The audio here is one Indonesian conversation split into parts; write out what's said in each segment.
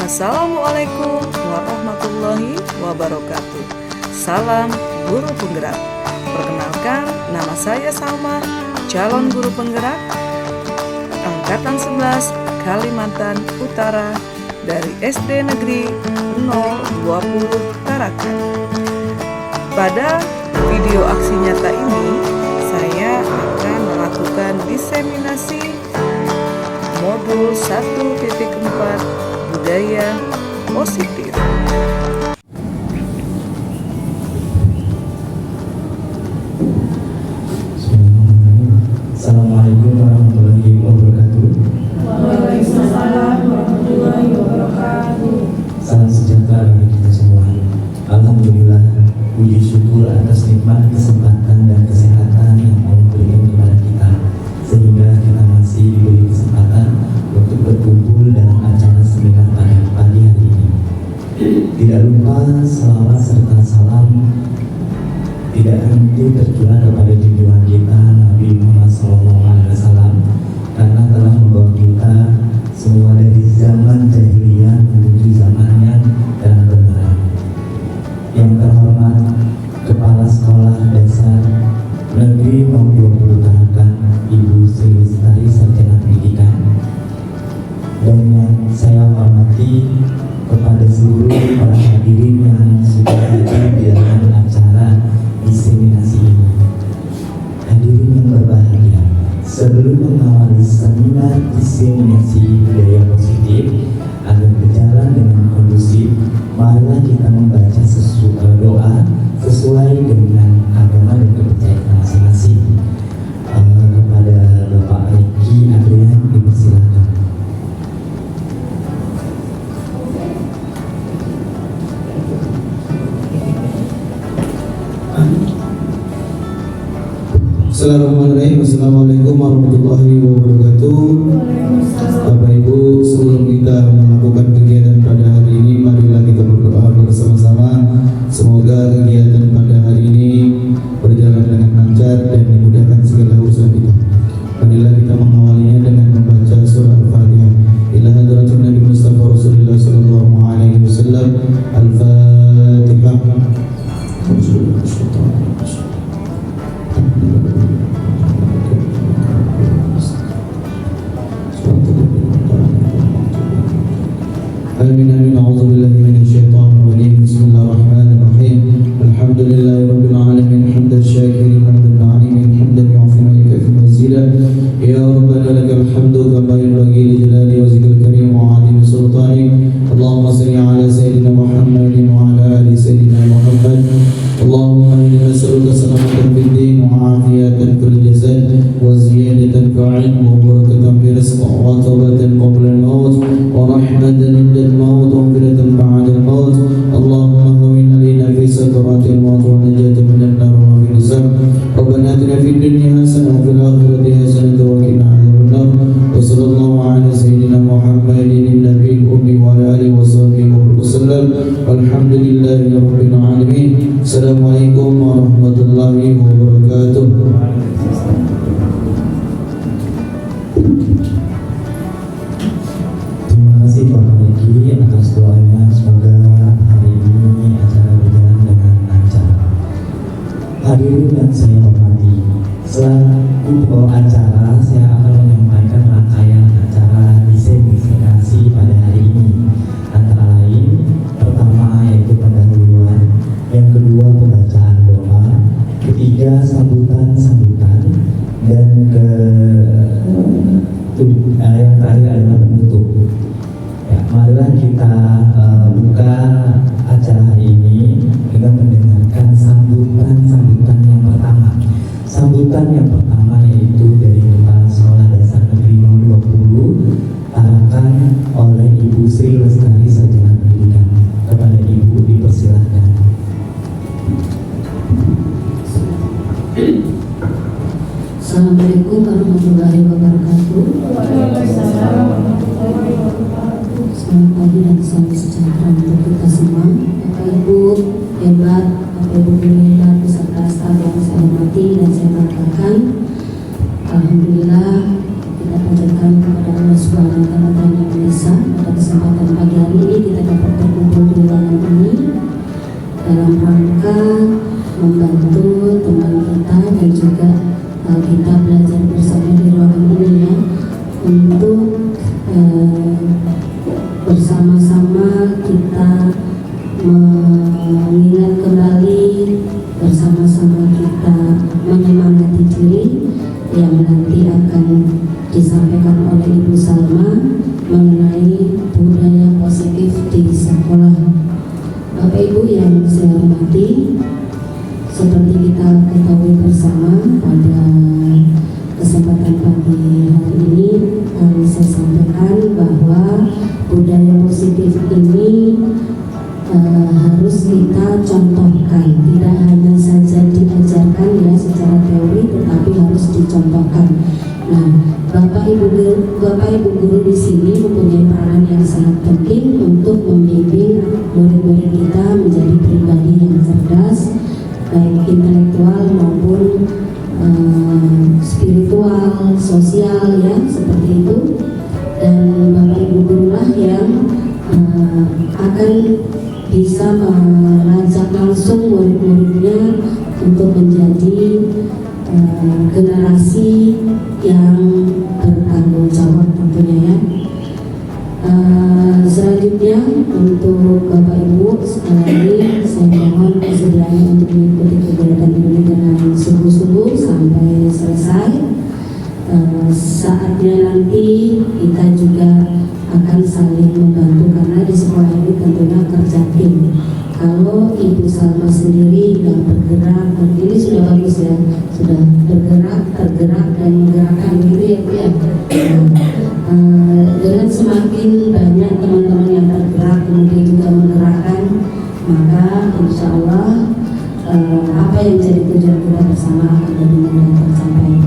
Assalamualaikum warahmatullahi wabarakatuh. Salam guru penggerak. Perkenalkan, nama saya Salma, calon guru penggerak Angkatan 11 Kalimantan Utara dari SD Negeri 020 Tarakan. Pada video aksi nyata ini, saya akan melakukan diseminasi modul 1.4 budaya positif. Assalamualaikum warahmatullahi wabarakatuh. Waalaikumsalam warahmatullahi wabarakatuh. Salam sejahtera bagi kita semua. Alhamdulillah, puji syukur atas nikmat kesempatan dan kesehatan yang Allah berikan kepada kita, sehingga kita masih diberi kesempatan untuk berkumpul dalam acara seminar pada pagi hari ini. Tidak lupa salawat serta salam tidak henti tercurah kepada junjungan kita Nabi Muhammad SAW, karena telah membawa kita semua dari zaman jahiliyah menuju zaman yang dan benar. Yang terhormat Kepala Sekolah Dasar Negeri 020 Tarakan, Ibu Sri Lestari Sarjana Pendidikan, dan yang saya hormati kepada seluruh para hadirin yang sudah hadir di dalam acara diseminasi ini. Hadirin yang berbahagia, sebelum mengawali seminar diseminasi budaya positif agar berjalan dengan kondusif, marilah kita membaca doa sesuai dengan agama dan kepercayaan masing-masing. Kepada Bapak Riki Adrian dipersilakan. Bismillahirrahmanirrahim. Assalamualaikum warahmatullahi wabarakatuh. Bapak Ibu, sebelum kita melakukan kegiatan pada hari ini, marilah kita berdoa bersama-sama. Semoga kegiatan pada hari ini berjalan dengan lancar dan dimudahkan segala urusan kita. Marilah kita mengawalinya dengan membaca surah Al-Fatihah. Ila hadratin Nabi Mustafa Rasulullah sallallahu alaihi wasallam. Al-Fatihah. Amin amin. A'udzubillahi minasyaitonir rajim. Bismillahirrahmanirrahim. Alhamdulillahirabbil alamin. Hamdan syakirin hamdan na'imin hamdan yu'affi wa yukafi mazida. Ya rabbana lakal hamdu kama yanbaghi li jalali wajhikal karim wa 'azimi sultanik. Allahumma shalli ala sayyidina Muhammadin wa ala ali sayyidina Muhammad. Allahumma inna nas'aluka salamatan fid din wa 'afiyatan fil jasad wa ziyadatan fil 'ilm wa barakatan fil rizq wa tawbatan qabla al-maut wa rahmatan inda al-maut wa maghfiratan ba'da al-maut. Allahumma hawwin 'alaina fi sakaratil maut wa najatan minan nar wa min hisab. Rabbana atina fid dunya hasanah wa fil akhirati hasanah wa qina adzabannar. Wa sallallahu ala sayyidina Muhammadin nabiyil ummi wa ala alihi wa sahbihi wa sallam. Walhamdulillahi rabbil alamin. Assalamualaikum warahmatullahi wabarakatuh. Terima kasih Bapak Riki atas doanya. Semoga hari ini acara berjalan dengan lancar. Hadirin yang saya hormati, selaku acara saya akan menyampaikan rangkaian acara diseminasi pada hari ini. Antara lain, pertama yaitu pendahuluan, yang kedua pembacaan doa, ketiga sambutan-sambutan, dan yang terakhir adalah penutup. Ya, marilah kita buka acara hari ini dengan mendengarkan sambutan yang pertama. Sambutan yang pertama yaitu dari Kepala Sekolah Dasar Negeri 020 Tarakan oleh Ibu Sri Lestari Sarjana Pendidikan. Kepada Ibu dipersilahkan. Assalamualaikum warahmatullahi wabarakatuh. Waalaikumsalam warahmatullahi wabarakatuh. Selamat pagi dan salam sejahtera untuk kita semua. Bapak Ibu hebat, Bapak Ibu hebat, beserta staf yang saya hormati dan saya banggakan. Alhamdulillah kita panjatkan kepada Allah Subhanahu wa Ta'ala yang Maha Esa pada kesempatan pagi hari ini bersama-sama kita mengingat kembali, bersama-sama kita menyemangati diri yang nanti akan disampaikan oleh Ibu Salma mengenai budaya positif di sekolah. Bapak Ibu yang saya hormati, seperti kita ketahui bersama, pada kesempatan pagi hari ini saya sampaikan bahwa budaya positif ini harus kita contohkan, tidak hanya saja diajarkan ya secara teori, tetapi harus dicontohkan. Nah, Bapak Ibu guru di sini mempunyai peranan yang sangat penting untuk membimbing murid-murid kita menjadi pribadi yang cerdas, baik intelektual maupun spiritual, sosial ya, seperti itu. Dan Bapak Ibu guru lah yang akan bisa mengajak langsung murid-muridnya untuk menjadi generasi yang bertanggung jawab tentunya ya. Selanjutnya untuk Bapak Ibu sekali lagi saya mohon kesediaannya untuk mengikuti kegiatan ini dengan sungguh-sungguh sampai selesai. Saatnya nanti kita juga akan saling membantu karena di sekolah ini tentunya kerja tim. Kalau Ibu Salma sendiri yang bergerak, ini sudah bagus ya, sudah bergerak, tergerak dan menggerakkan gitu ya Bu ya. Dengan semakin banyak teman-teman yang tergerak kemudian juga menggerakkan, maka insya Allah apa yang menjadi tujuan kita bersama akan lebih mudah tercapai.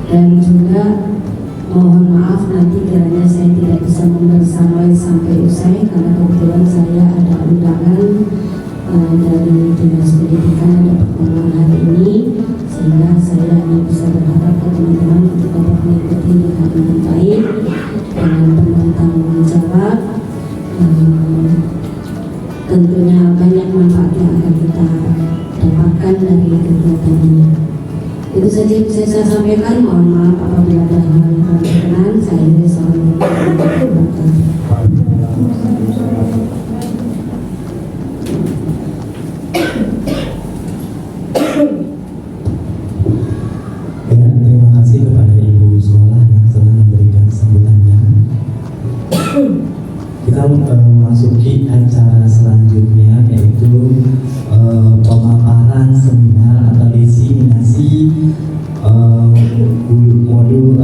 Dan juga mohon maaf nanti kiranya saya tidak bisa membersamai sampai usai karena kebetulan saya ada undangan dari Dinas Pendidikan, ada pertemuan hari ini, sehingga saya hanya bisa berharap ke teman-teman untuk dapat mengikuti dengan baik dengan penuh tanggung jawab. Tentunya banyak manfaat yang akan kita dapatkan dari kegiatan ini. Itu saja yang bisa saya sampaikan. Mohon maaf apabila ada hal yang kurang berkenan. Saya Assalamualaikum warahmatullahi wabarakatuh. Ya, terima kasih kepada Ibu sekolah yang telah memberikan sambutannya. Kita memasuki acara selanjutnya, yaitu pemaparan seminar atau diseminasi modul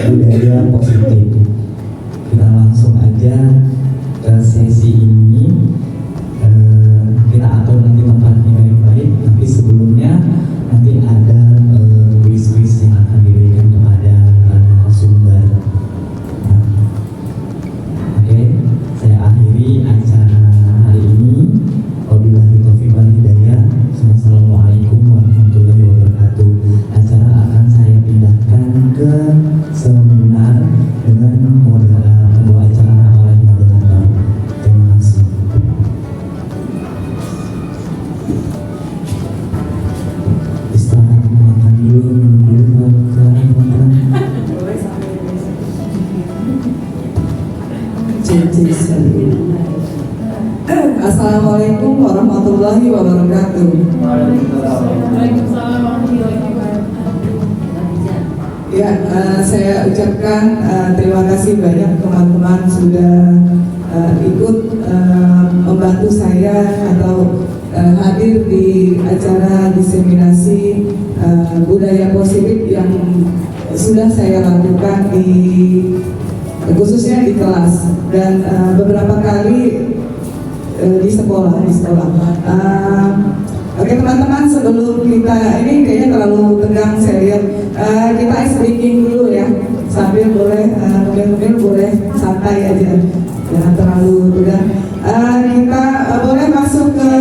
budaya positif. Kita langsung aja ke sesi ini. Kita atur nanti tempatnya baik-baik, tapi sebelumnya nanti ada kuis-kuis yang akan diberikan kepada narasumber. Oke, saya akhiri acara hari ini. Wabillahi taufiq wal hidayah. Assalamualaikum warahmatullahi wabarakatuh. Acara akan saya pindahkan ke seminar dengan pembawa acara oleh moderator. Terima kasih. Istirahat makan dulu, minum dulu, teman-teman. Assalamualaikum warahmatullahi wabarakatuh. Ya, saya ucapkan terima kasih banyak teman-teman sudah ikut membantu saya atau hadir di acara diseminasi budaya positif yang sudah saya lakukan khususnya di kelas dan beberapa kali di sekolah. Oke teman-teman, sebelum kita ini kayaknya terlalu tegang saya lihat, kita ice breaking dulu ya, sambil boleh mungkin boleh santai aja, jangan terlalu tegang. Kita boleh masuk ke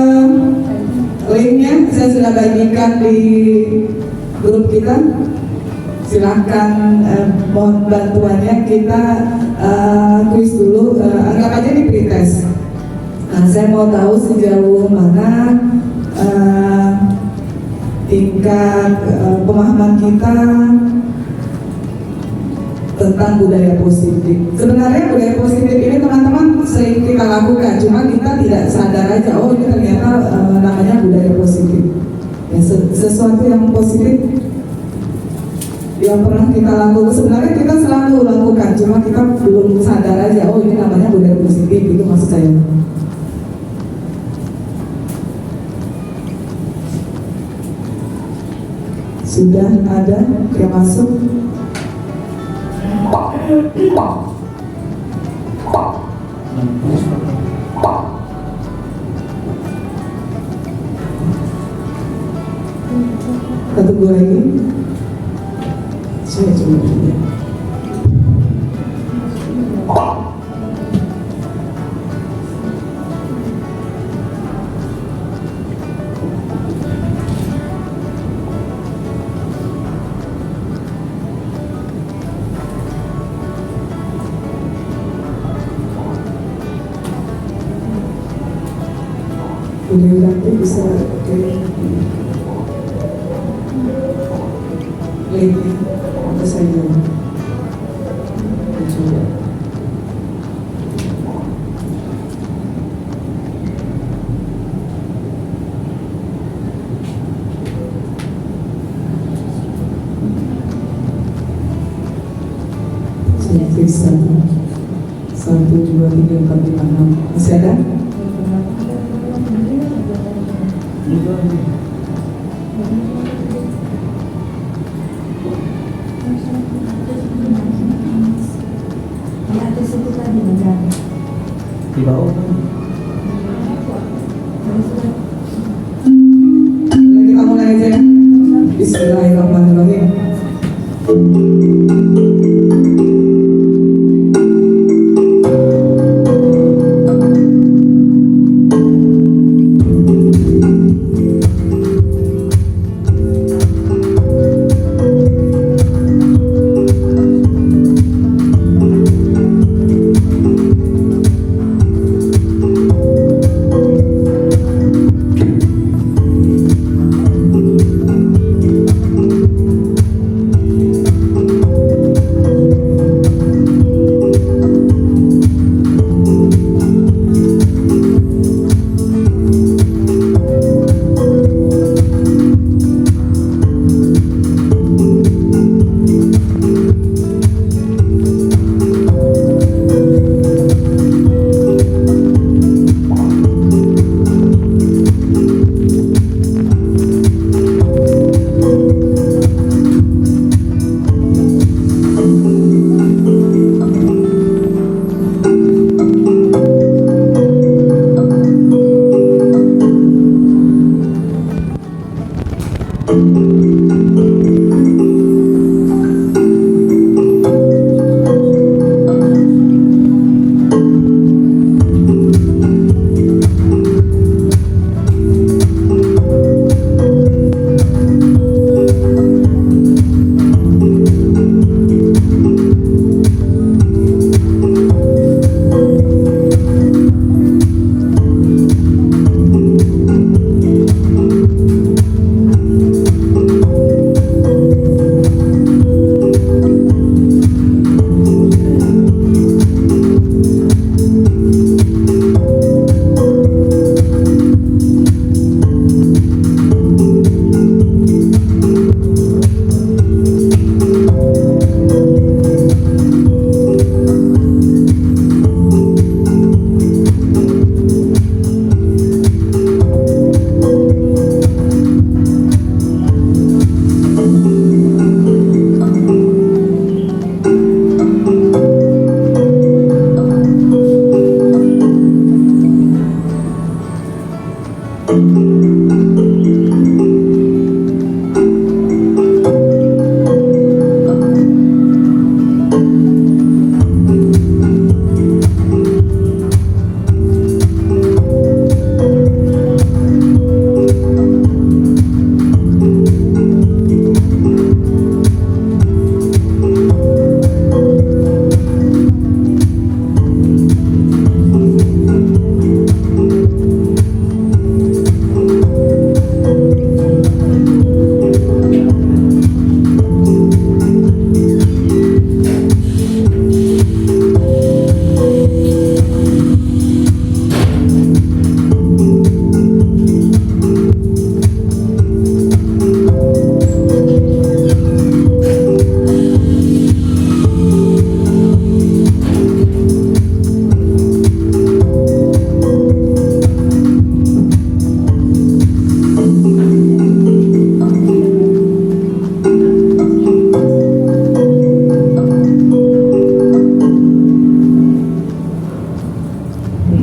linknya, saya sudah bagikan di grup kita. Silahkan mohon bantuannya, kita kuis dulu, anggap aja di pretest. Saya mau tahu sejauh mana tingkat pemahaman kita tentang budaya positif. Sebenarnya budaya positif ini teman-teman sering kita lakukan, cuma kita tidak sadar aja, oh ini ternyata namanya budaya positif. Ya, sesuatu yang positif yang pernah kita lakukan, sebenarnya kita selalu lakukan, cuma kita belum sadar aja, oh ini namanya budaya positif, itu maksud saya. Sudah ada yang masuk? Kita tunggu lagi. Saya coba lihat. Boleh nanti bisa link apa saja. Coba. Saya bisa 1, 2, 3, 4, 5, 6. Masih ada? Di bawah. Kita mulai aja. Bismillahirrahmanirrahim.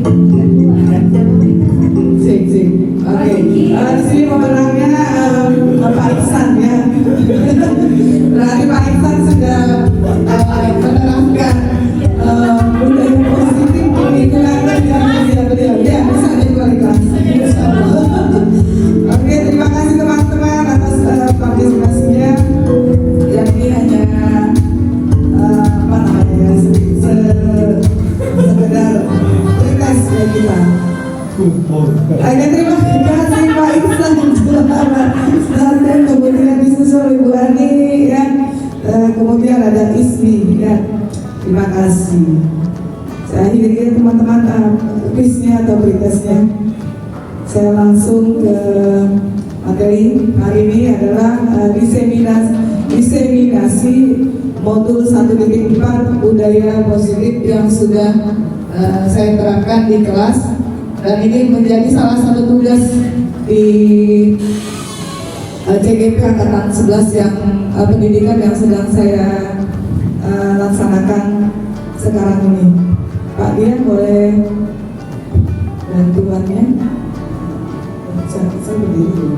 Sip. Oke. Di sini pemenangnya Pak Iksan ya. Berarti Pak Iksan sudah menerapkan budaya positif di lingkungan beliau. Ya, bisa dikualitas. Oke, terima kasih teman-teman atas partisipasinya. Yang ini hanya sekedar tes dari kita. Oke, terima kasih Pak Iksan dan kemudian disusul Ibu Ani ya, kemudian ada Ismi ya. Terima kasih. Saya akhiri teman-teman quiznya atau pretestnya. Saya langsung ke materi hari ini adalah diseminasi modul 1.4 budaya positif yang sudah saya terapkan di kelas, dan ini menjadi salah satu tugas di CGP Angkatan 11 yang pendidikan yang sedang saya laksanakan sekarang ini. Pak Dian boleh bantuannya? Saya berdiri dulu.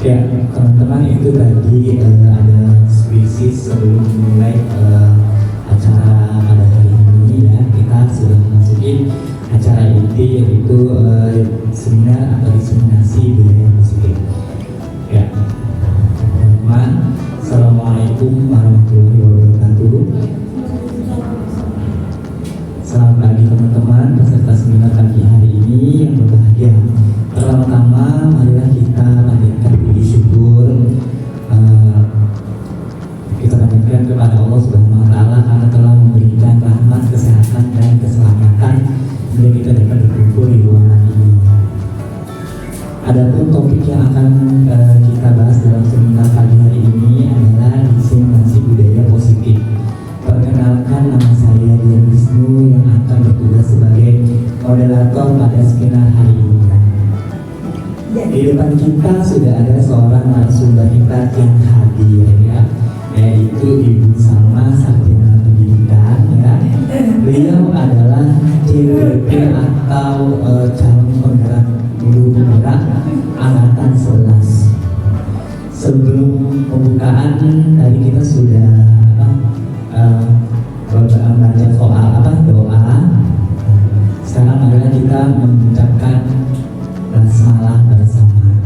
Ya, teman-teman, itu tadi ada skripsi sebelum mulai acara pada hari ini ya. Kita sudah memasuki acara inti, yaitu seminar atau diseminasi budaya positif. Ya, teman-teman, assalamualaikum warahmatullahi wabarakatuh. Selamat pagi teman-teman peserta seminar pagi hari ini yang berbahagia. Pertama-tama marilah kita panjatkan puji syukur kita panjatkan kepada Allah Subhanahu wa Ta'ala karena telah memberikan rahmat, kesehatan dan keselamatan sehingga kita dapat berkumpul di ruangan ini. Adapun topik yang akan kita bahas dalam seminar pagi hari ini adalah diseminasi budaya positif. Perkenalkan, nama saya Dian Wisnu yang akan bertugas sebagai moderator pada seminar hari ini. Di depan kita sudah ada seorang narasumber kita yang hadir ya, yaitu Ibu Salma, Sarjana Pendidikan ya. Beliau adalah CPP atau calon penggerak guru penggerak angkatan 11. Sebelum pembukaan tadi kita sudah baca soal doa. Sekarang marilah kita mengucapkan basmalah bersama.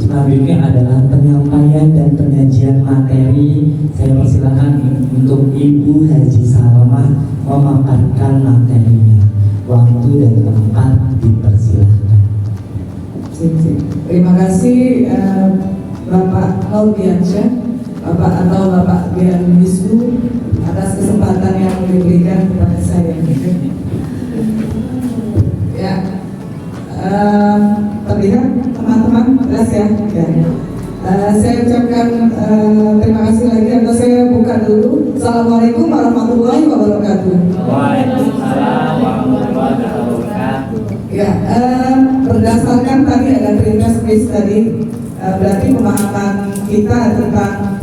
Selanjutnya adalah penyampaian dan penyajian materi. Saya persilakan untuk Ibu Haji Salma memaparkan materinya. Waktu dan tempat dipersilahkan. Terima kasih Bapak Nurdiansyah, Bapak Dian Wisnu atas kesempatan yang diberikan kepada saya. Ya, terlihat teman-teman jelas ya. Saya ucapkan terima kasih lagi, atau saya buka dulu. Assalamualaikum warahmatullahi wabarakatuh. Waalaikumsalam warahmatullahi wabarakatuh. Ya, berdasarkan tadi ada previous tadi, berarti pemahaman kita tentang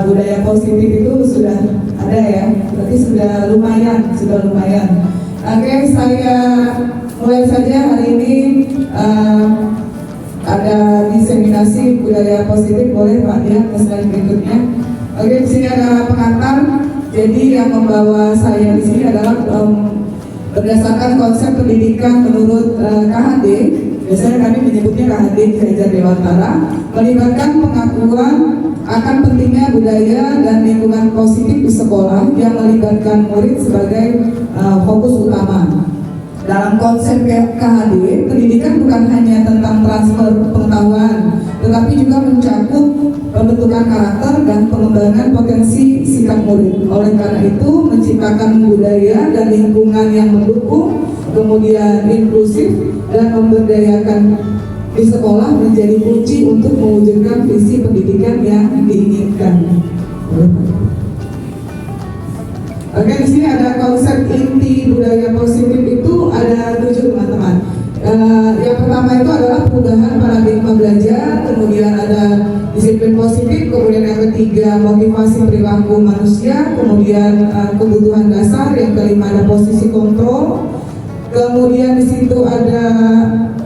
budaya positif itu sudah ada ya, berarti sudah lumayan. Oke, saya mulai saja hari ini. Ada diseminasi budaya positif, boleh Pak Dian ke slide berikutnya. Oke, di sini ada pengantar. Jadi yang membawa saya di sini adalah berdasarkan konsep pendidikan menurut KHD. Biasanya kami menyebutnya KHD Gereja Dewantara, melibatkan pengakuan akan pentingnya budaya dan lingkungan positif di sekolah yang melibatkan murid sebagai fokus utama. Dalam konsep KHD, pendidikan bukan hanya tentang transfer pengetahuan, tetapi juga mencakup pembentukan karakter dan pengembangan potensi sikap murid. Oleh karena itu, menciptakan budaya dan lingkungan yang mendukung, kemudian inklusif dan memberdayakan di sekolah menjadi kunci untuk mewujudkan visi pendidikan yang diinginkan. Oke, di sini ada konsep inti budaya positif itu ada 7 teman-teman. Yang pertama itu adalah perubahan paradigma belajar, kemudian ada disiplin positif, kemudian yang ketiga motivasi perilaku manusia, kemudian kebutuhan dasar, yang kelima ada posisi kontrol, kemudian di situ ada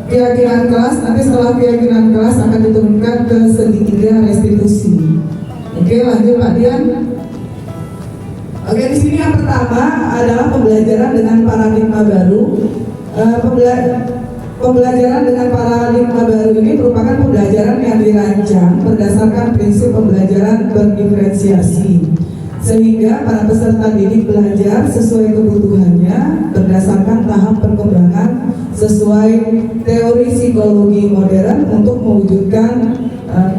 keyakinan kelas. Nanti setelah keyakinan kelas akan diturunkan ke segitiga restitusi. Oke, lanjut Pak Dian. Oke, di sini yang pertama adalah pembelajaran dengan paradigma baru. Pembelajaran dengan paradigma baru ini merupakan pembelajaran yang dirancang berdasarkan prinsip pembelajaran berdiferensiasi, sehingga para peserta didik belajar sesuai kebutuhannya berdasarkan tahap perkembangan sesuai teori psikologi modern untuk mewujudkan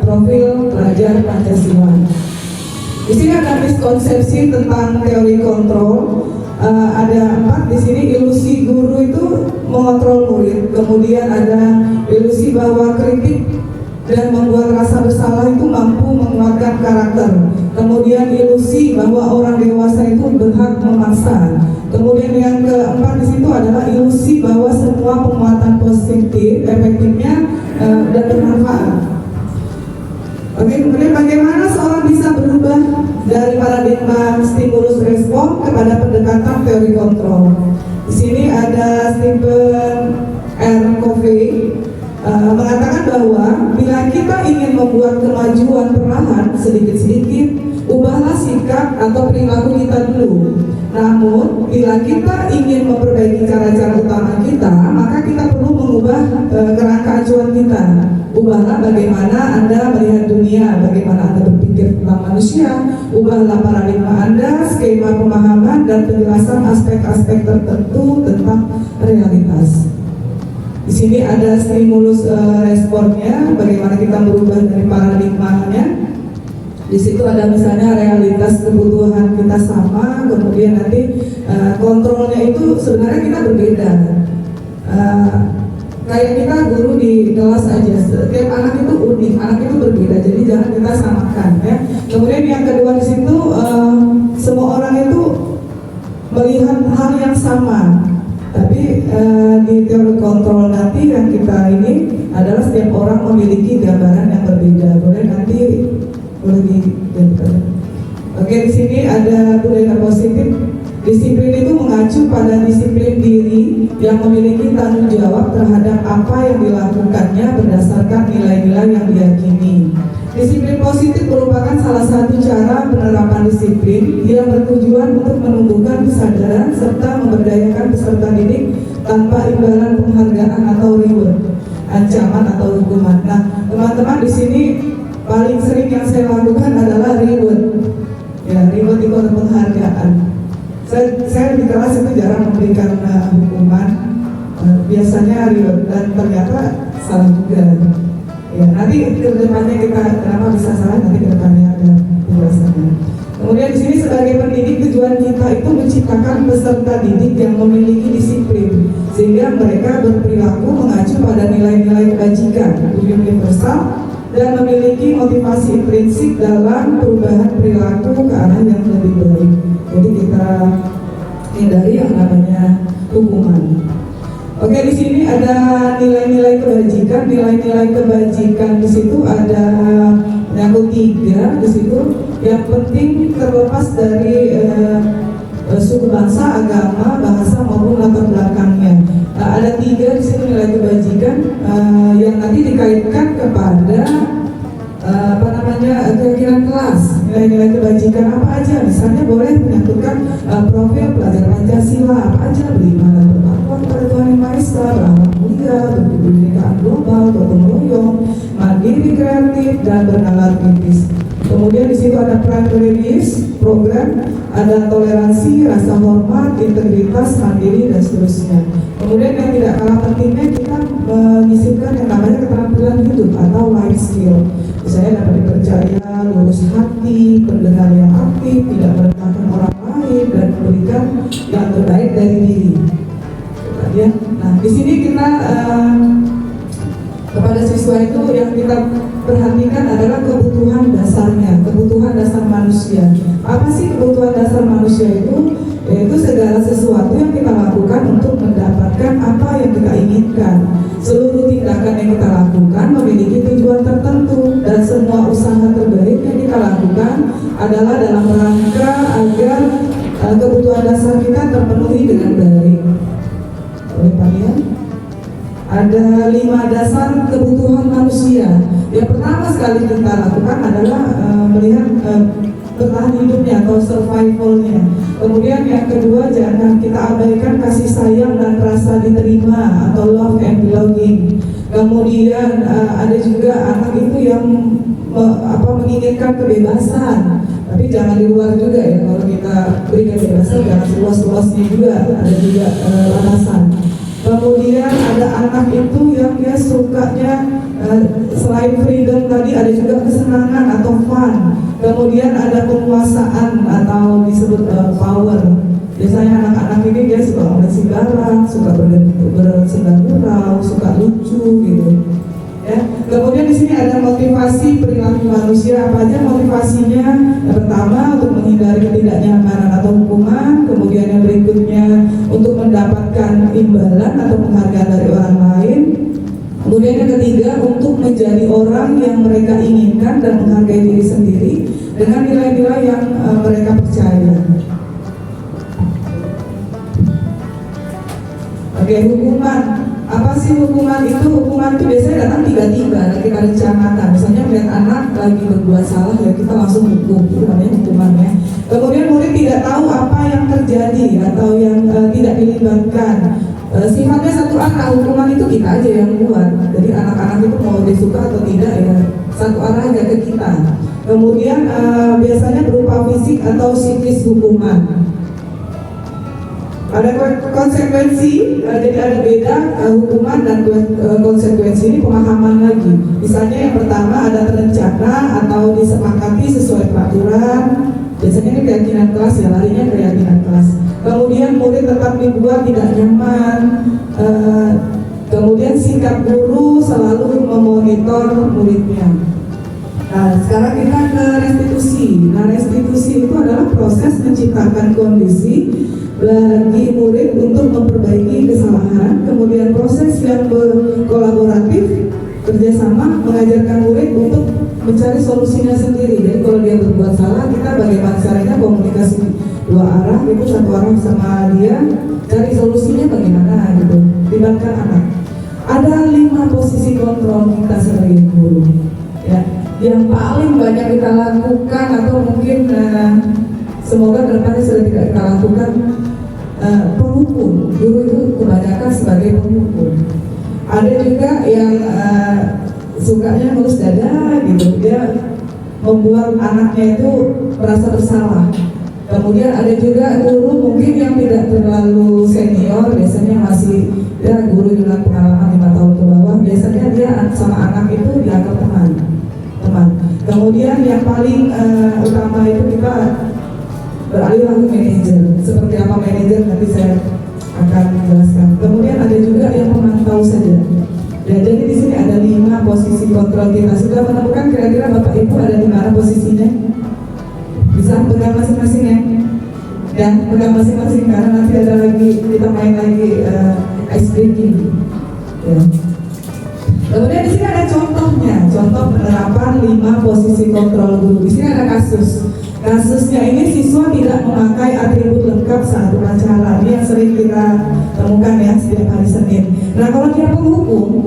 profil pelajar Pancasila. Di sini ada miskonsepsi tentang teori kontrol. Ada 4 di sini. Ilusi guru itu mengontrol murid, kemudian ada ilusi bahwa kritik dan membuat rasa bersalah itu mampu menguatkan karakter, kemudian ilusi bahwa orang dewasa itu berhak memaksa, kemudian yang keempat di situ adalah ilusi bahwa semua penguatan positif efektifnya dan bermanfaat. Oke, kemudian bagaimana seorang bisa berubah dari paradigma stimulus respon kepada pendekatan teori kontrol? Di sini ada Stephen R. Covey mengatakan bahwa bila kita ingin membuat kemajuan perlahan sedikit-sedikit, ubahlah sikap atau perilaku kita dulu. Namun, bila kita ingin memperbaiki cara-cara utama kita, maka kita perlu mengubah kerangka acuan kita. Ubahlah bagaimana Anda melihat dunia, bagaimana Anda berpikir tentang manusia. Ubahlah paradigma Anda, skema pemahaman dan penjelasan aspek-aspek tertentu tentang realitas. Di sini ada stimulus responnya, bagaimana kita berubah dari paradigmanya. Di situ ada misalnya realitas kebutuhan kita sama, kemudian nanti kontrolnya itu sebenarnya kita berbeda. Kayak kita guru di kelas aja, setiap anak itu unik, anak itu berbeda, jadi jangan kita samakan ya. Kemudian yang kedua di situ semua orang itu melihat hal yang sama, tapi di teori kontrol nanti yang kita ini adalah setiap orang memiliki gambaran yang berbeda. Boleh nanti boleh dijelaskan. Oke, di sini ada budaya positif. Disiplin itu mengacu pada disiplin diri yang memiliki tanggung jawab terhadap apa yang dilakukannya berdasarkan nilai-nilai yang diyakini. Disiplin positif merupakan salah satu cara penerapan disiplin yang bertujuan untuk menumbuhkan kesadaran serta memberdayakan peserta didik tanpa imbalan penghargaan atau reward, ancaman atau hukuman. Nah, teman-teman di sini paling sering yang saya lakukan adalah reward. Ya, reward itu ada penghargaan. Saya di kelas itu jarang memberikan hukuman, biasanya reward, dan ternyata salah juga. Ya, nanti ke depannya kita kenapa bisa salah, nanti ke depannya ada penjelasannya. Kemudian di sini sebagai pendidik tujuan kita itu menciptakan peserta didik yang memiliki disiplin sehingga mereka berperilaku mengacu pada nilai-nilai kebajikan universal dan memiliki motivasi prinsip dalam perubahan perilaku ke arah yang lebih baik. Jadi kita hindari yang namanya hukuman. Oke, di sini ada nilai-nilai kebajikan. Nilai-nilai kebajikan di situ ada yang 3 di situ. Yang penting terlepas dari suku bangsa, agama, bahasa maupun latar belakangnya. Ada 3 di situ nilai kebajikan yang nanti dikaitkan kepada keyakinan kelas. Nilai-nilai kebajikan apa aja? Misalnya boleh menyangkutkan profil pelajar Pancasila apa aja: beriman dan bertakwa kepada Tuhan Yang Maha Esa, berakhlak mulia, berkebinekaan global, gotong royong, mandiri, kreatif, dan bernalar kritis. Kemudian di situ ada pride values program, ada toleransi, rasa hormat, integritas, mandiri, dan seterusnya. Kemudian yang tidak kalah pentingnya kita menyisipkan yang namanya keterampilan hidup atau life skill. Misalnya dapat dipercaya, lurus hati, pendengar yang aktif, tidak merendahkan orang lain, dan memberikan yang terbaik dari diri. Ya. Nah, di sini kita kepada siswa itu yang kita perhatikan adalah kebutuhan dasarnya, kebutuhan dasar manusia. Apa sih kebutuhan dasar manusia itu? Yaitu segala sesuatu yang kita lakukan untuk mendapatkan apa yang kita inginkan. Seluruh tindakan yang kita lakukan memiliki tujuan tertentu, dan semua usaha terbaik yang kita lakukan adalah dalam rangka agar kebutuhan dasar kita terpenuhi dengan baik. Oleh kalian, ada 5 dasar kebutuhan manusia. Yang pertama sekali kita lakukan adalah melihat bertahan hidupnya atau survivalnya. Kemudian yang kedua, jangan kita abaikan kasih sayang dan rasa diterima atau love and belonging. Kemudian ada juga anak itu yang menginginkan kebebasan, tapi jangan di luar juga ya. Kalau kita beri kebebasan jangan seluas-luasnya juga, ada juga batasan. Kemudian ada anak itu yang dia sukanya selain freedom tadi ada juga kesenangan atau fun. Kemudian ada penguasaan atau disebut power. Biasanya anak-anak ini dia suka mengasih garang, suka bersenda gurau, suka lucu gitu. Ya. Kemudian di sini ada motivasi perilaku manusia. Apa aja motivasinya? Yang pertama untuk menghindari ketidaknyamanan atau hukuman. Kemudian yang berikutnya untuk mendapatkan imbalan atau penghargaan dari orang lain. Kemudian yang ketiga untuk menjadi orang yang mereka inginkan dan menghargai diri sendiri dengan nilai-nilai yang mereka percaya. Oke, hukuman. Apa sih hukuman itu? Hukuman itu biasanya datang tiba-tiba, kita rencanakan. Misalnya melihat anak lagi berbuat salah, ya kita langsung hukum, itu namanya hukumannya. Kemudian murid tidak tahu apa yang terjadi atau yang tidak dilibatkan. Sifatnya satu arah, hukuman itu kita aja yang buat. Jadi anak-anak itu mau disuka atau tidak ya satu arah aja ke kita. Kemudian biasanya berupa fisik atau psikis hukuman. Ada konsekuensi, jadi ada beda hukuman dan konsekuensi ini pemahaman lagi. Misalnya yang pertama ada terencana atau disepakati sesuai peraturan. Biasanya ini keyakinan kelas ya, larinya keyakinan kelas. Kemudian murid tetap dibuat tidak nyaman. Kemudian sikap guru selalu memonitor muridnya. Nah, sekarang kita ke restitusi. Nah, restitusi itu adalah proses menciptakan kondisi bagi murid untuk memperbaiki kesalahan. Kemudian proses yang berkolaboratif, kerjasama, mengajarkan murid untuk mencari solusinya sendiri. Jadi kalau dia berbuat salah, kita bagaimana caranya komunikasi dua arah, itu satu arah sama dia, cari solusinya bagaimana gitu. Libatkan anak. Ada 5 posisi kontrol kita sebagai guru. Ya, yang paling banyak kita lakukan atau mungkin semoga kedepannya sudah tidak kita lakukan, penghukum. Guru itu kebanyakan sebagai penghukum. Ada juga yang sukanya ngelus dada gitu, dia membuat anaknya itu merasa bersalah. Kemudian ada juga guru mungkin yang tidak terlalu senior, biasanya masih ya guru dengan pengalaman 5 tahun ke bawah, biasanya dia sama anak itu dianggap teman. Kemudian yang paling utama itu kita beralih ke manajer. Seperti apa manajer nanti saya akan menjelaskan. Kemudian ada juga yang memantau saja. Ya, jadi di sini ada 5 posisi kontrol kita. Sudah menemukan kira-kira Bapak Ibu ada di mana posisinya? Bisa pegang masing-masing ya? Ya, pegang masing-masing karena nanti ada lagi kita main lagi ice breaking. Ya. Kemudian di sini ada contohnya, contoh penerapan 5 posisi kontrol guru. Di sini ada kasus. Kasusnya ini siswa tidak memakai atribut lengkap saat upacara. Ini yang sering kita temukan ya setiap hari Senin. Nah kalau dia penghukum,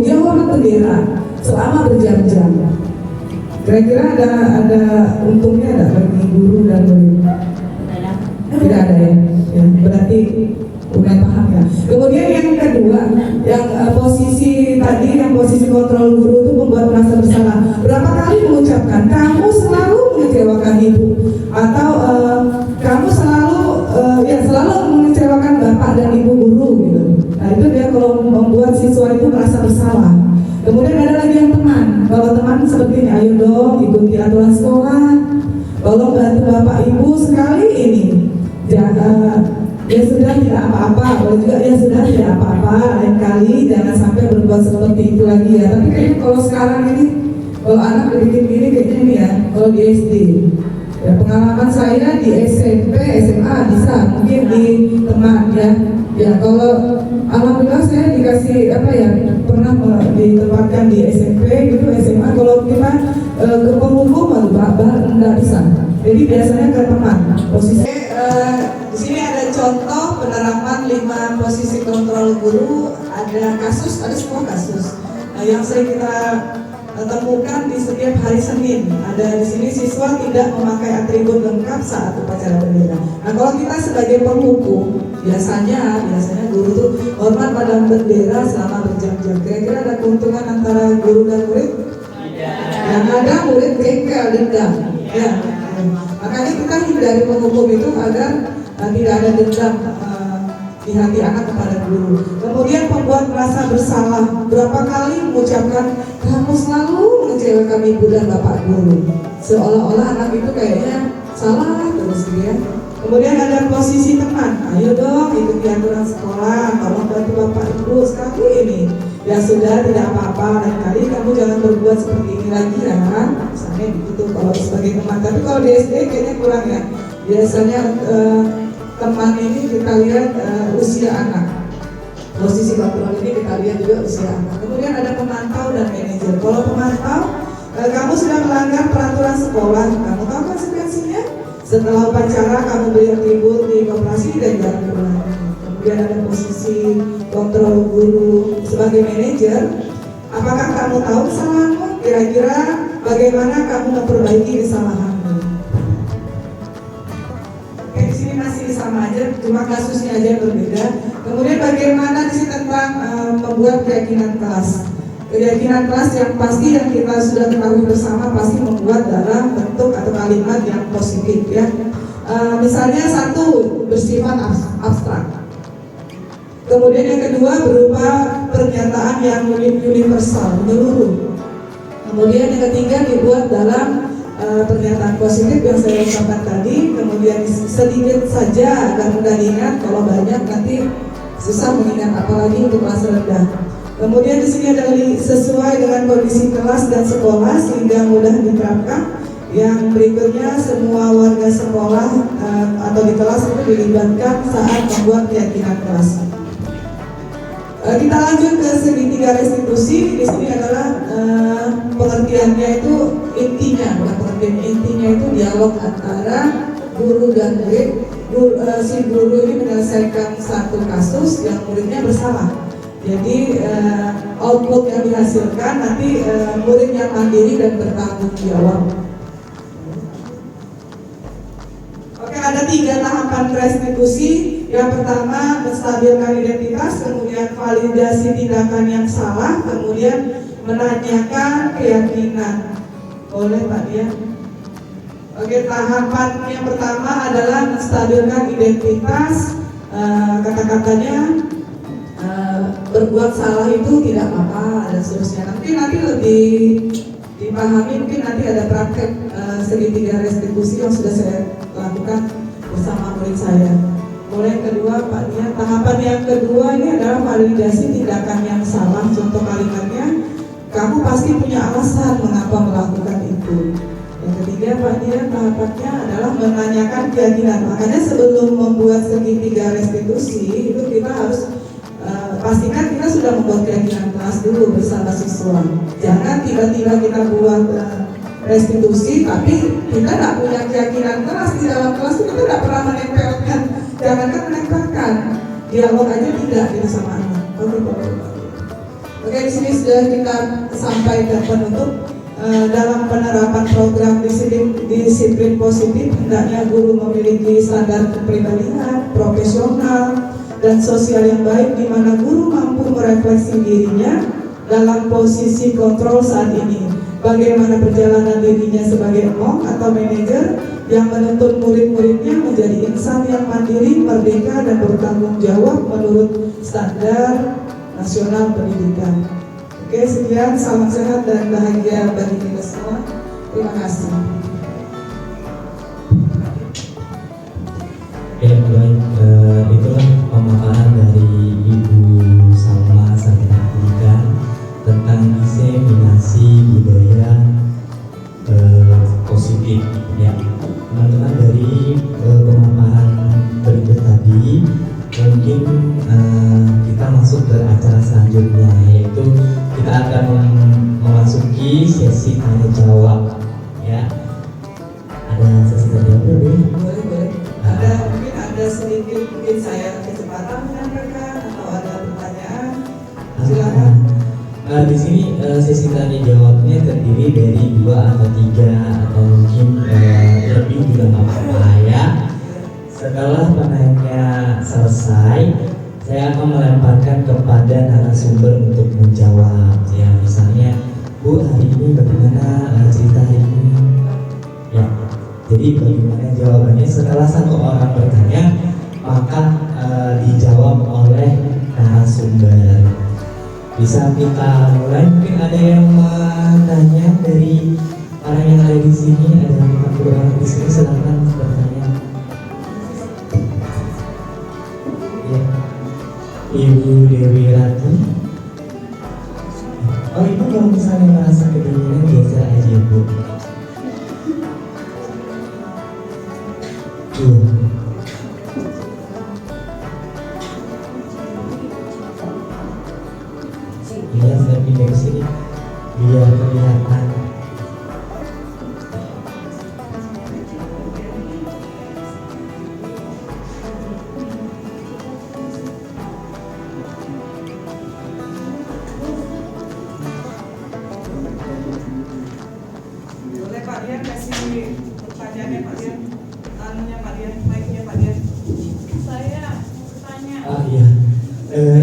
dia hormat bendera selama berjam-jam. Kira-kira ada untungnya ada bagi guru dan murid? Tidak ada ya. Berarti bukan paham ya. Kemudian yang kedua, yang posisi tadi, yang posisi kontrol guru itu membuat merasa bersalah. Berapa kali mengucapkan kamu selalu mengecewakan ibu atau kamu selalu mengecewakan bapak dan ibu guru gitu. Nah itu dia kalau membuat siswa itu merasa bersalah. Kemudian ada lagi yang teman. Kalau teman seperti ini, ayo dong ikuti aturan sekolah. Tolong bantu bapak ibu sekali ini. ya sudah tidak apa-apa, boleh juga ya sudah tidak apa-apa, lain kali jangan sampai berbuat seperti itu lagi ya. Tapi kayaknya kalau sekarang ini, kalau anak dibikin gini kayaknya ini ya, kalau di SD ya, pengalaman saya di SMP, SMA bisa, mungkin di teman ya. Ya kalau alhamdulillah saya dikasih apa ya, pernah ditempatkan di SMP gitu, SMA. Kalau kita ke penghukum enggak bisa. Jadi biasanya ke teman. Posisi di sini ada contoh penerapan 5 posisi kontrol guru. Ada kasus, ada semua kasus yang sering kita temukan di setiap hari Senin. Ada di sini siswa tidak memakai atribut lengkap saat upacara bendera. Nah kalau kita sebagai penghukum, biasanya guru tuh hormat pada bendera selama berjam-jam. Kira-kira ada keuntungan antara guru dan murid? Yang ada murid bengkel dendam. Ya. Makanya kita hindari penghukum itu agar tidak ada dendam di hati anak kepada guru. Kemudian membuat merasa bersalah. Berapa kali mengucapkan kamu selalu mengecewakan ibu dan bapak guru, seolah-olah anak itu kayaknya salah terus ya. Kemudian ada posisi teman. Ayo dong ikuti aturan sekolah, tolong bantu bapak ibu sekali ini. Ya sudah tidak apa-apa, lain kali kamu jangan berbuat seperti ini lagi ya. Misalnya begitu kalau sebagai teman. Tapi kalau di SD kayaknya kurang ya. Biasanya teman ini kita lihat usia anak. Posisi kontrol ini kita lihat juga usia anak. Kemudian ada pemantau dan manajer. Kalau pemantau, kamu sudah melanggar peraturan sekolah, kamu tahu konsekuensinya. Setelah upacara kamu beri atribut di koperasi dan jangan berulangi. Kemudian ada posisi kontrol guru sebagai manajer. Apakah kamu tahu kesalahanmu? Kira-kira bagaimana kamu memperbaiki kesalahanmu? Di sini masih sama aja, cuma kasusnya aja yang berbeda. Kemudian bagaimana di sini tentang membuat keyakinan kelas. Keyakinan kelas yang pasti yang kita sudah ketahui bersama pasti membuat dalam bentuk atau kalimat yang positif ya. Misalnya satu bersifat abstrak. Kemudian yang kedua berupa pernyataan yang universal, menyeluruh. Kemudian yang ketiga dibuat dalam pernyataan positif yang saya ucapkan tadi. Kemudian sedikit saja agar mudah diingat, kalau banyak nanti susah mengingat apalagi untuk kelas rendah. Kemudian di sini ada sesuai dengan kondisi kelas dan sekolah sehingga mudah diterapkan. Yang berikutnya semua warga sekolah atau di kelas itu dilibatkan saat membuat keyakinan kelas. Kita lanjut ke segitiga restitusi. Di sini adalah pengertiannya itu intinya, bukan pengertian intinya itu dialog antara guru dan murid. Si guru ini menyelesaikan satu kasus yang muridnya bersalah. Jadi output yang dihasilkan nanti murid yang mandiri dan bertanggung jawab. Oke, ada 3 tahapan restitusi. Yang pertama menstabilkan identitas, kemudian validasi tindakan yang salah, kemudian menanyakan keyakinan. Boleh Pak Dia? Oke, tahapan yang pertama adalah menstabilkan identitas. Kata-katanya berbuat salah itu tidak apa-apa dan seterusnya. Nanti lebih dipahami, mungkin nanti ada praktek segitiga restitusi yang sudah saya lakukan bersama murid saya. Mulai yang kedua Pak Nia, tahapan yang kedua ini adalah validasi tindakan yang salah. Contoh kalimatnya, kamu pasti punya alasan mengapa melakukan itu. Yang ketiga Pak Nia, tahapannya adalah menanyakan keyakinan. Makanya sebelum membuat segitiga restitusi itu kita harus pastikan kita sudah membuat keyakinan kelas dulu bersama siswa. Jangan tiba-tiba kita buat restitusi tapi kita tidak punya keyakinan kelas di dalam kelas itu, kita tidak pernah menempelkan. Jangankan menempelkan, dialog aja tidak gitu sama anak. Oke, di sini sudah kita sampaikan penutup. Dalam penerapan program disiplin positif, hendaknya guru memiliki standar kepribadian, profesional, dan sosial yang baik, di mana guru mampu merefleksi dirinya dalam posisi kontrol saat ini. Bagaimana perjalanan dirinya sebagai emong atau manajer yang menuntut murid-muridnya menjadi insan yang mandiri, merdeka, dan bertanggung jawab menurut standar nasional pendidikan. Oke, sekian, salam sehat dan bahagia bagi kita semua. Terima kasih. Ya, baik, itu tadi, mungkin kita masuk ke acara selanjutnya, yaitu kita akan memasuki sesi tanya jawab. Ya, ada sesi tanya jawab ya? Boleh. Mungkin ada sedikit, mungkin saya kecepatan menyampaikan atau ada pertanyaan. Silakan. Di sini sesi tanya jawabnya terdiri dari 2 atau 3 atau mungkin lebih juga nggak apa-apa ya. Setelah penanya selesai, saya akan melemparkan kepada narasumber untuk menjawab. Ya, misalnya, Bu, hari ini bagaimana cerita hari ini? Ya, jadi bagaimana jawabannya setelah satu orang bertanya, maka dijawab oleh narasumber. Bisa kita mulai, mungkin ada yang bertanya dari orang yang ada di sini, ada 50 orang di sini, silakan bertanya. Ya. Ibu Dewi Rati. Oh, Ibu kalau misalnya merasa kedinginan geser aja Ibu. Iya. Iya, saya pindah ke sini biar kelihatan. Boleh Pak Dian kasih pertanyaannya Pak Dian, anunya Pak Dian, mic-nya Pak Dian. Saya bertanya. Iya.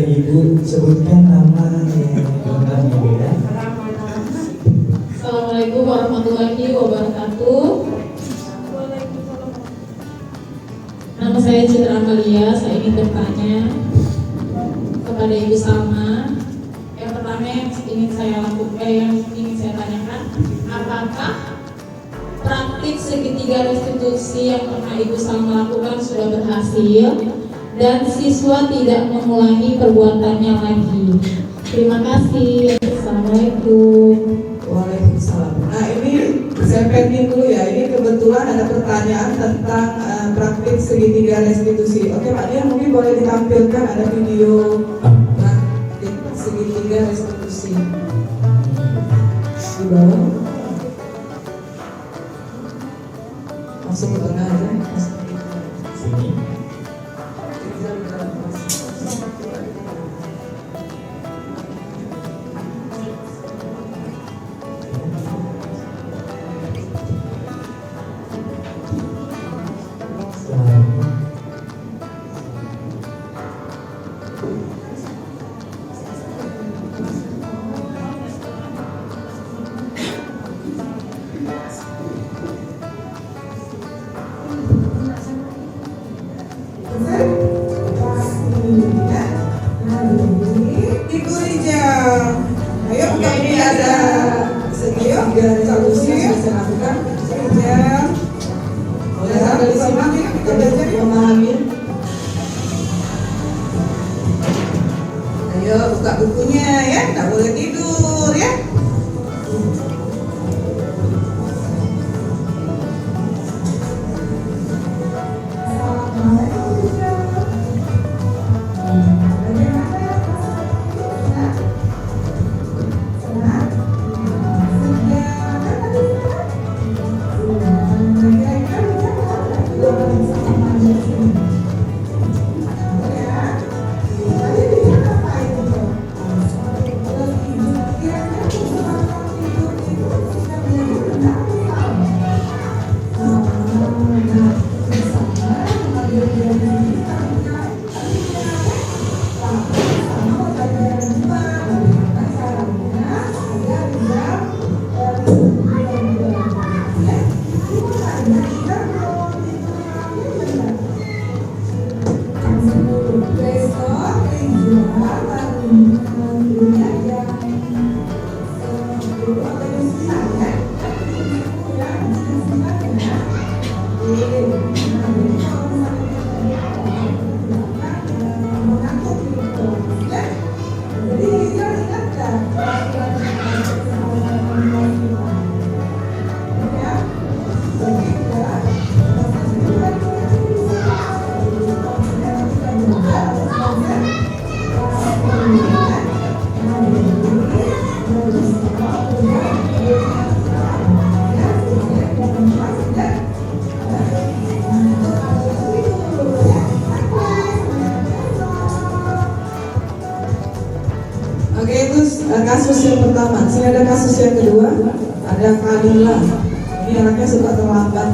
Ibu sebutkan nama yang lengkapnya beda. Assalamualaikum warahmatullahi wabarakatuh. Nama saya Citra Amalia. Saya ingin bertanya kepada Ibu Salma. Yang pertama yang ingin saya lakukan, yang ingin saya tanyakan, apakah praktik segitiga restitusi yang pernah Ibu Salma lakukan sudah berhasil dan siswa tidak mengulangi perbuatannya lagi? Terima kasih. Assalamualaikum. Waalaikumsalam. Nah, ini saya pending dulu ya. Ini kebetulan ada pertanyaan tentang praktik segitiga restitusi. Oke Pak Dian, mungkin boleh ditampilkan ada video praktik segitiga restitusi di bawah. Langsung ke tengah aja. Sini. Ibu Rijal, ayo kami ada segitiga restitusi yang bisa lakukan. Rijal, boleh ada di sini kita belajar memahami. Ayo buka bukunya ya, tak boleh tidur ya. kasus yang pertama. Sini ada kasus yang kedua. Ada Kalila. Ini anaknya suka terlambat.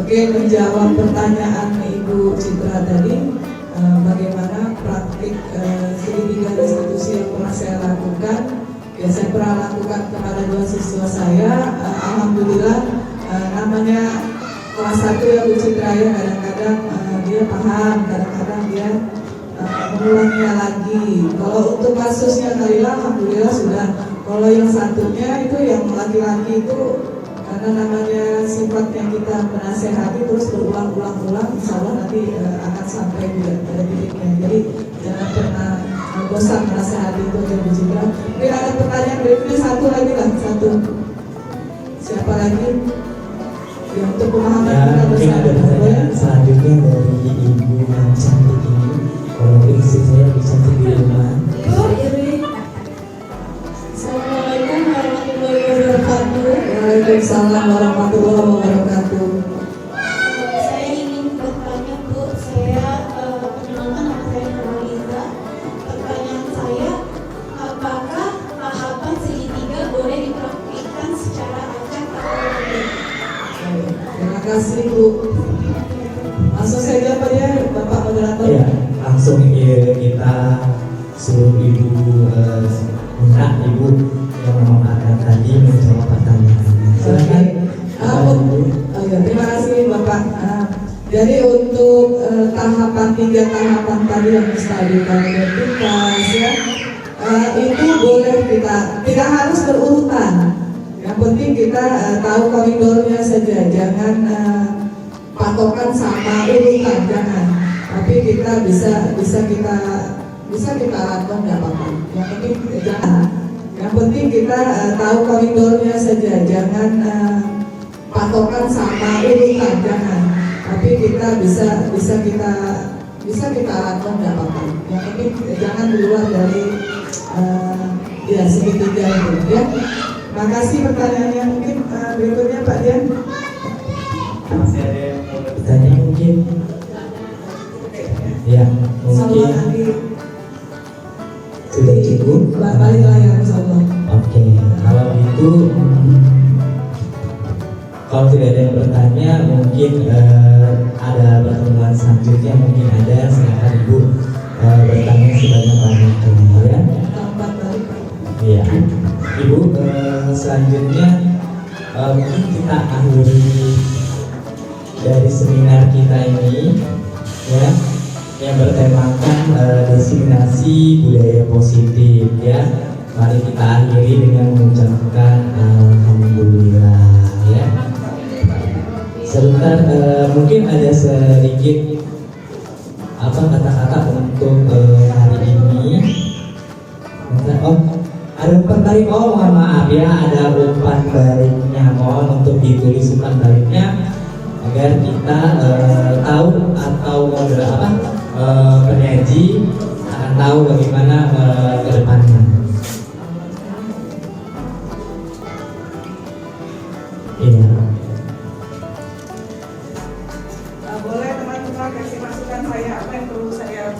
Oke, menjawab pertanyaan Ibu Citra tadi, bagaimana praktik segitiga restitusi yang pernah saya lakukan. Ya, saya pernah lakukan kepada 2 siswa saya. Alhamdulillah, namanya kelas 1 ya Bu Citra ya, kadang-kadang dia paham, kadang-kadang dia mengulanginya lagi. Kalau untuk kasusnya Kalila, alhamdulillah sudah. Kalau yang satunya itu yang laki-laki itu, karena namanya sifatnya kita menasehati terus berulang-ulang, insya Allah nanti akan sampai pada titiknya. Jadi jangan pernah bosan menasehati itu ya Bu Citra. Mungkin ada pertanyaan berikutnya, satu lagi lah, satu. Siapa lagi? Ya, untuk pemahaman Ya, kita mungkin ada bersama. pertanyaan selanjutnya dari ibu yang cantik ini. Kalau istri saya lebih cantik di rumah. Assalamualaikum warahmatullahi wabarakatuh. Waalaikumsalam warahmatullahi wabarakatuh. Saya ingin bertanya Bu, saya perkenalkan nama saya Nurhaliza. Pertanyaan saya, apakah tahapan segitiga boleh dipraktikkan secara acak atau tidak? Terima kasih Bu. Langsung saja Pak ya, Bapak moderator. Ya, langsung kita suruh ibu minta ibu yang memaparkan tadi menjawab pertanyaannya. Silakan. Ya, terima kasih Bapak. Jadi untuk tahapan 3 tahapan tadi yang menstabilkan identitas ya, itu boleh kita, tidak harus berurutan. Yang penting kita tahu koridornya saja, jangan patokan sama urutan, jangan. Tapi kita bisa kita rangkum nggak apa-apa. Yang penting jangan. Yang penting kita tahu koridornya saja, jangan patokan sama urutan, jangan. Tapi kita bisa kita rangkum nggak apa-apa. Yang penting jangan di luar dari ya segitiga itu ya. Makasih pertanyaannya. Mungkin berikutnya Pak Dian. Masih ada yang mau bertanya mungkin? Ya, Sama mungkin nanti sudah cukup. balik layar insyaallah. Oke, kalau itu kalau tidak ada yang bertanya, mungkin ada pertemuan selanjutnya, mungkin ada. Silakan ibu bertanya sebanyak-banyaknya ya. Tempat balik Pak. Iya, ibu selanjutnya mungkin kita akhiri dari seminar kita ini ya, yang bertemakan diseminasi budaya positif ya. Mari kita akhiri dengan mengucapkan alhamdulillah ya. Sebentar, mungkin ada sedikit kata-kata untuk hari ini. Oh, ada umpan balik. Oh, mohon maaf ya, ada umpan baliknya. Mohon untuk ditulis umpan baliknya agar kita tahu atau penyaji akan tahu bagaimana ke depannya. Iya. Boleh teman-teman kasih masukan saya apa yang perlu saya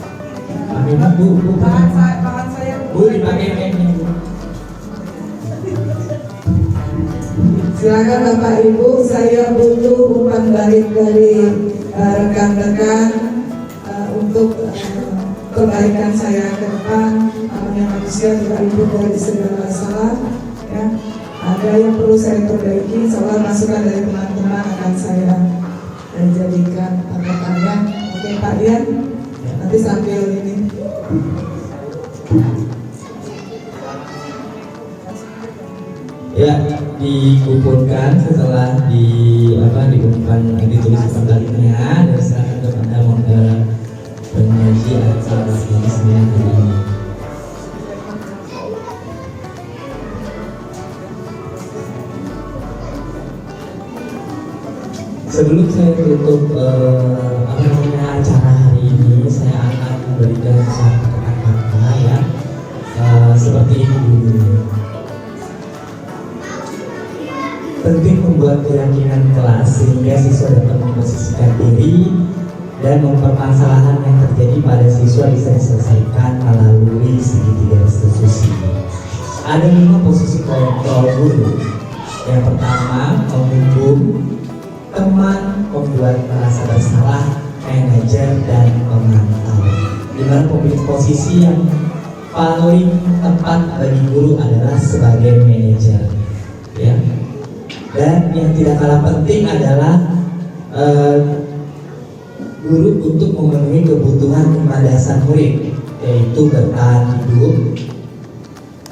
Pakai bu. bahan saya Bu dipakai kayaknya bu. Silakan Bapak Ibu, saya butuh umpan balik dari rekan-rekan untuk perbaikan saya ke depan. Namanya manusia tidak luput dari segala salah ya. Ada yang perlu saya perbaiki, soal masukan dari teman-teman akan saya jadikan patokannya. Oke Pak Dian, nanti sambil ini. Ya, dikumpulkan setelah diumpan ditulis baliknya dan silakan kepada penyaji acara seminar ini. Sebelum saya tutup acara hari ini, saya akan memberikan satu kata-kata ya, seperti ini dulu. Penting membuat keyakinan kelas sehingga siswa dapat memposisikan diri dan permasalahan yang terjadi pada siswa bisa diselesaikan melalui segitiga institusi. Ada 5 posisi kontrol guru. Yang pertama, menghukum, teman, membuat merasa bersalah, manajer, dan pemantau. Di mana posisi yang paling tepat bagi guru adalah sebagai manajer, ya. Dan yang tidak kalah penting adalah guru untuk memenuhi kebutuhan 5 dasar murid, yaitu bertahan hidup,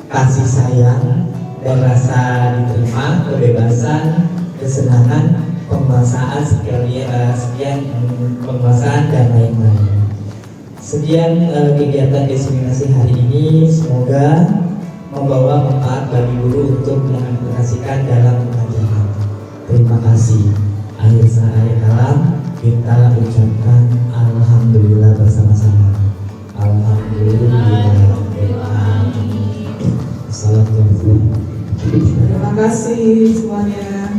kasih sayang, dan rasa diterima, kebebasan, kesenangan, penguasaan, penguasaan, dan lain-lain. Sekian kegiatan diseminasi hari ini, semoga membawa manfaat bagi guru untuk mengaplikasikan dalam pengajaran. Terima kasih. Akhir saya kalam, kita ucapkan alhamdulillah bersama-sama. Alhamdulillah. Assalamualaikum. Terima kasih semuanya.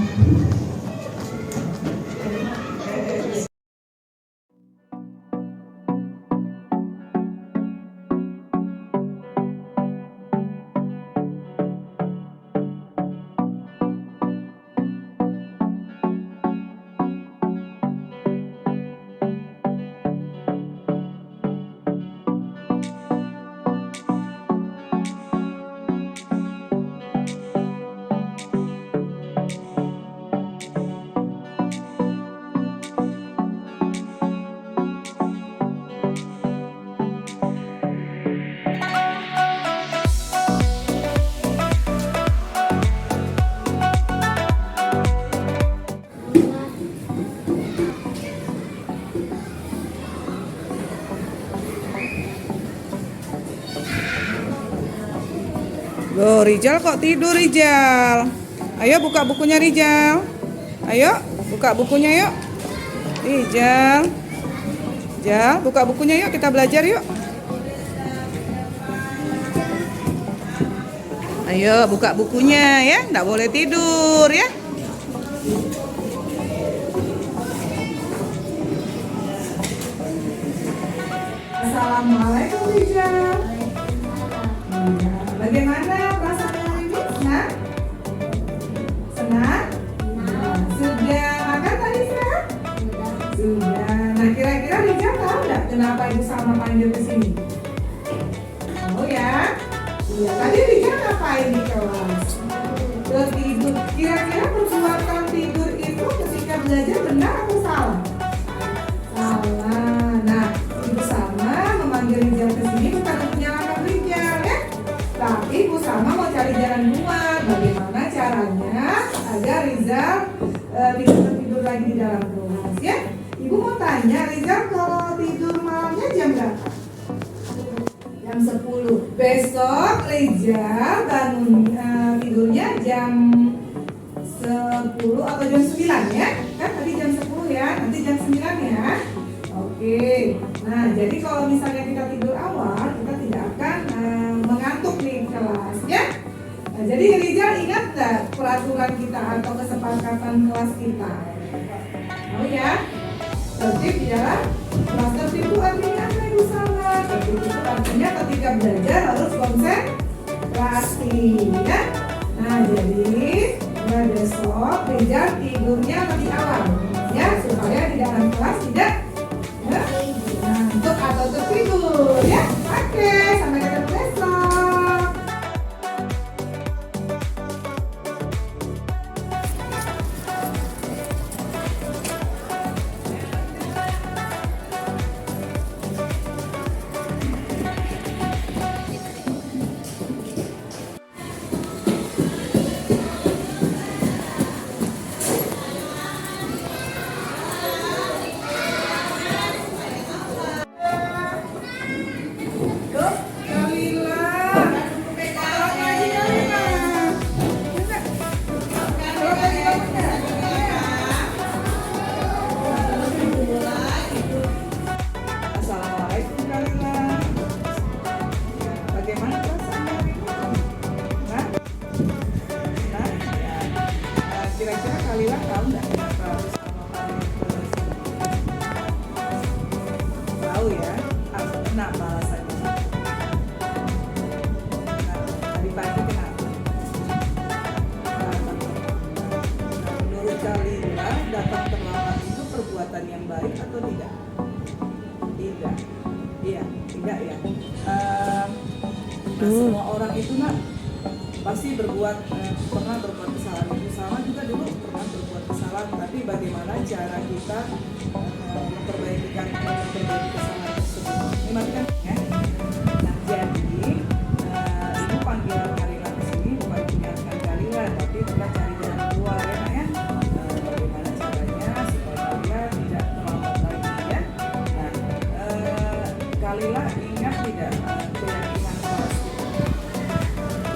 Loh, Rijal kok tidur, Rijal? Ayo buka bukunya, Rijal. Ayo, buka bukunya yuk. Rijal. Rijal, buka bukunya yuk, kita belajar yuk. Ayo, buka bukunya ya, nggak boleh tidur ya. Assalamualaikum, Rijal. Bagaimana perasaan hari ini? Senang? Senang? Sudah makan tadi siang? Sudah. Nah, kira-kira Rijal tahu nggak kenapa Ibu Salma panggil ke sini? Oh ya? Iya. Tadi Rijal ngapain di kelas? Tidur. Kira-kira perbuatan tidur itu ketika belajar benar atau salah? Salma mau cari jalan keluar. Bagaimana caranya agar Rizal tidak tertidur lagi di dalam kelas ya? Ibu mau tanya, Rizal kalau tidur malamnya jam berapa? Jam 10. Besok Rizal bangun tidurnya jam 10 atau jam 9 ya? Kan tadi jam 10 ya, nanti jam 9 ya. Oke. Nah, jadi kalau misalnya kita tidur awal, kita tidak akan mengantuk nih kelas ya. Nah, jadi Rizal ingat nggak peraturan kita atau kesepakatan kelas kita? Oh ya, tertib di dalam kelas. Tertib itu artinya apa Ibu Salma? Tertib itu artinya ketika belajar harus konsentrasi ya. Nah, jadi mulai besok Rizal tidurnya lebih awal ya, supaya di dalam kelas tidak ngantuk atau tertidur ya. Oke, sampai ketemu besok. Assalamualaikum Kalila. Bagaimana perasaannya hari ini? Nah? Nah? Ya. Kira-kira Kalila tahu nggak kenapa harus sama Kalila? Tahu ya? Kenapa alasannya? Nah, tadi pagi kenapa? Nah, menurut Kalila datang terlambat itu perbuatan yang baik atau tidak? Tidak, iya, tidak ya. Nah, semua orang itu pasti pernah berbuat kesalahan. Ibu Salma juga dulu pernah berbuat kesalahan. Tapi bagaimana cara kita memperbaiki kesalahan tersebut? Ini matikan ya. Nah, jadi ibu panggil Kalila ke sini bukan mengingatkan Kalila, tapi kita cari jalan keluar ya Nak ya. Bagaimana caranya supaya Kalila tidak terlambat lagi ya. Kalila ingat tidak keyakinan kelas kita?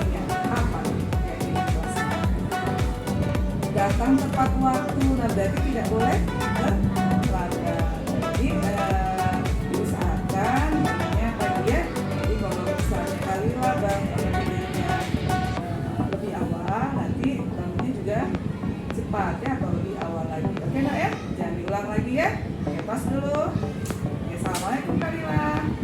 Ingat apa keyakinan kelas kita? Datang tepat waktu, nah berarti tidak boleh terlambat. Jadi diusahakan bangunnya pagi ya. Jadi kalau misalnya Kalila tidurnya lebih awal, nanti bangunnya juga cepat ya, atau lebih awal lagi. Oke Nak ya, jangan diulang lagi ya. Oke, pas dulu. Assalamualaikum Kalila.